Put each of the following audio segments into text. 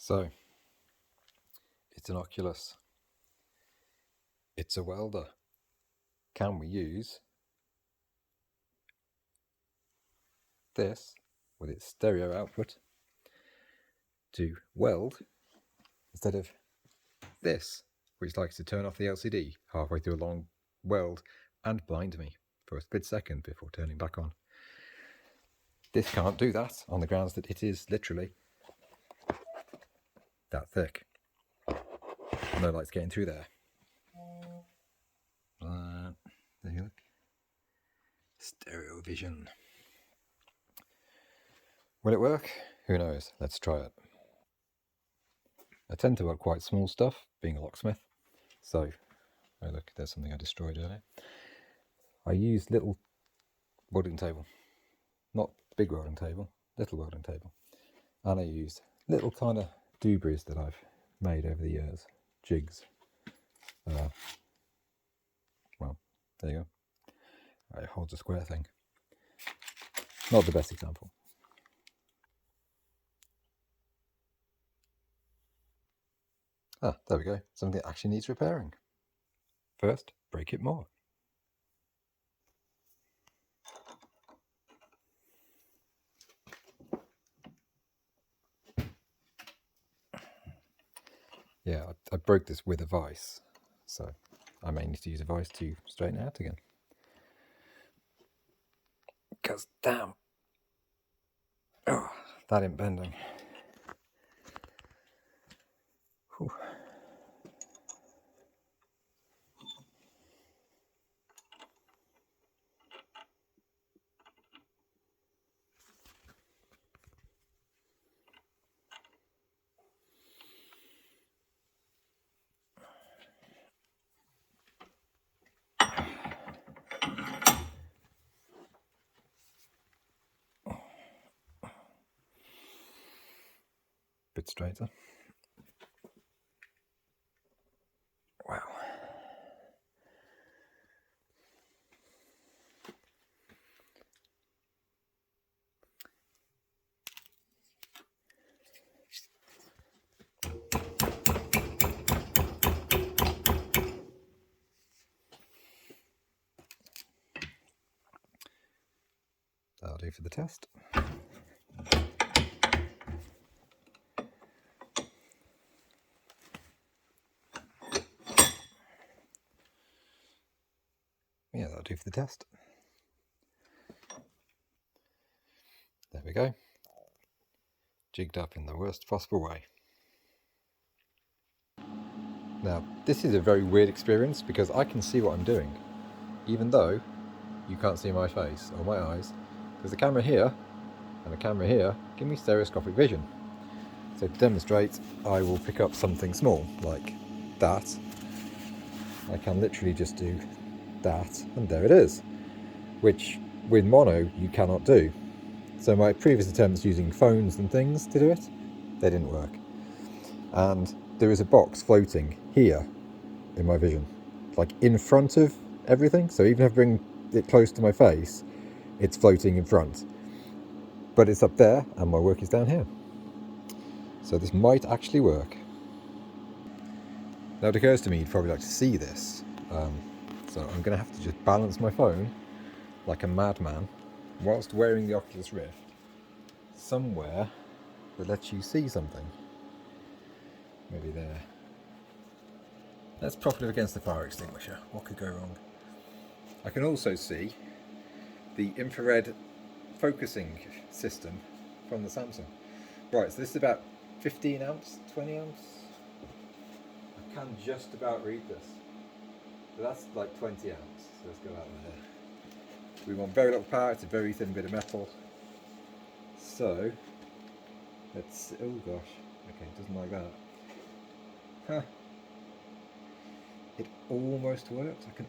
So, it's an Occulus. It's a welder. Can we use this with its stereo output to weld instead of this, which likes to turn off the LCD halfway through a long weld and blind me for a split second before turning back on? This can't do that on the grounds that it is literally that thick. No light's getting through there. There you look. Stereo vision. Will it work? Who knows? Let's try it. I tend to work quite small stuff, being a locksmith. So, oh look, there's something I destroyed earlier. I use little welding table. Not big welding table, little welding table. And I use little kind of doobies that I've made over the years. Jigs. Well, there you go. It holds a square thing. Not the best example. Ah, there we go. Something that actually needs repairing. First, break it more. Yeah, I broke this with a vise, so I may need to use a vise to straighten it out again. Because damn, oh, that ain't bending. Whew. Bit straighter. Wow. That'll do for the test. Yeah, that'll do for the test. There we go. Jigged up in the worst possible way. Now, this is a very weird experience because I can see what I'm doing, even though you can't see my face or my eyes, because the camera here and the camera here give me stereoscopic vision. So to demonstrate, I will pick up something small, like that. I can literally just do that, and there it is, which with mono you cannot do. So my previous attempts using phones and things to do it, they didn't work. And there is a box floating here in my vision, like in front of everything. So even if I bring it close to my face, it's floating in front. But it's up there, and my work is down here. So this might actually work. Now it occurs to me you'd probably like to see this. So I'm going to have to just balance my phone like a madman whilst wearing the Oculus Rift somewhere that lets you see something. Maybe there. That's propped up against the fire extinguisher. What could go wrong? I can also see the infrared focusing system from the Samsung. Right, so this is about 15 amps, 20 amps. I can just about read this. So that's like 20 amps. So let's go out there. We want very little power, it's a very thin bit of metal. So, let's, oh gosh, okay, it doesn't like that. Huh. It almost works, I can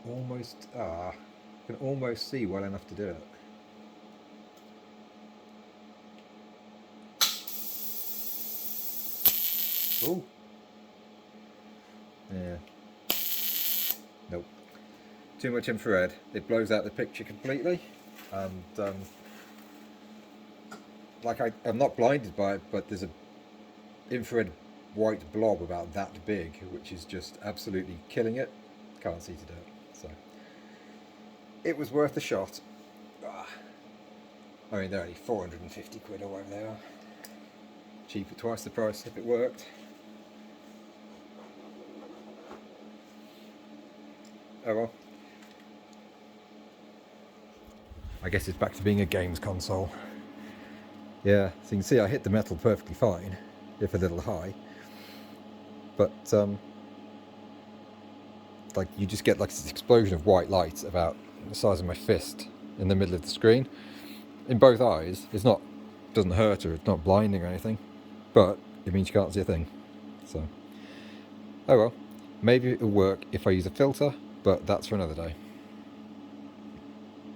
almost see well enough to do it. Oh! Yeah. Nope. Too much infrared. It blows out the picture completely. And, like I'm not blinded by it, but there's a infrared white blob about that big, which is just absolutely killing it. Can't see to do it. So it was worth a shot. I mean, they're only 450 quid or whatever they are. Cheap at twice the price if it worked. Oh well. I guess it's back to being a games console. Yeah, so you can see I hit the metal perfectly fine, if a little high. But, like, you just get like this explosion of white light about the size of my fist in the middle of the screen. In both eyes. Doesn't hurt or it's not blinding or anything. But it means you can't see a thing. So, oh well. Maybe it'll work if I use a filter, but that's for another day.